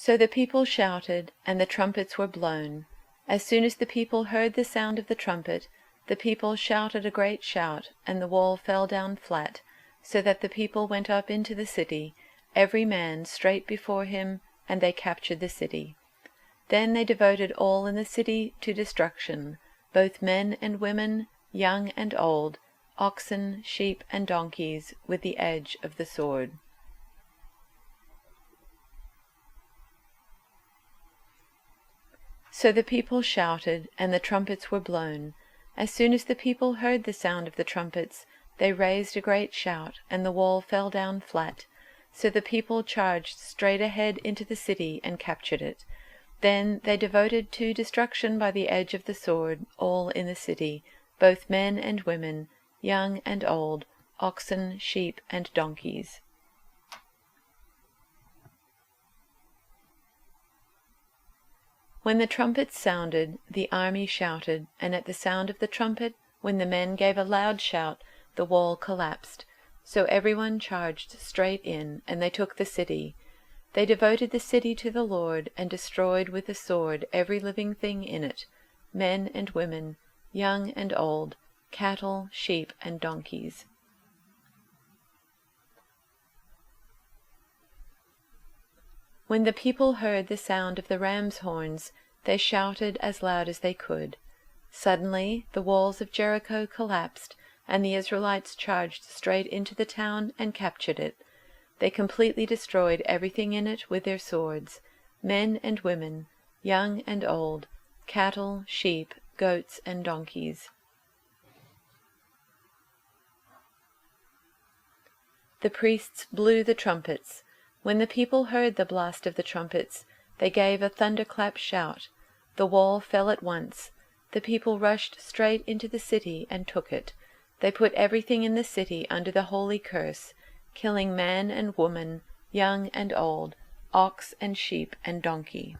So the people shouted, and the trumpets were blown. As soon as the people heard the sound of the trumpet, the people shouted a great shout, and the wall fell down flat, so that the people went up into the city, every man straight before him, and they captured the city. Then they devoted all in the city to destruction, both men and women, young and old, oxen, sheep, and donkeys, with the edge of the sword. So the people shouted, and the trumpets were blown. As soon as the people heard the sound of the trumpets, they raised a great shout, and the wall fell down flat. So the people charged straight ahead into the city and captured it. Then they devoted to destruction by the edge of the sword all in the city, both men and women, young and old, oxen, sheep, and donkeys. When the trumpets sounded, the army shouted, and at the sound of the trumpet, when the men gave a loud shout, the wall collapsed. So everyone charged straight in, and they took the city. They devoted the city to the Lord, and destroyed with the sword every living thing in it, men and women, young and old, cattle, sheep, and donkeys. When the people heard the sound of the ram's horns, they shouted as loud as they could. Suddenly the walls of Jericho collapsed, and the Israelites charged straight into the town and captured it. They completely destroyed everything in it with their swords, men and women, young and old, cattle, sheep, goats, and donkeys. The priests blew the trumpets. When the people heard the blast of the trumpets, they gave a thunderclap shout. The wall fell at once. The people rushed straight into the city and took it. They put everything in the city under the holy curse, killing man and woman, young and old, ox and sheep and donkey.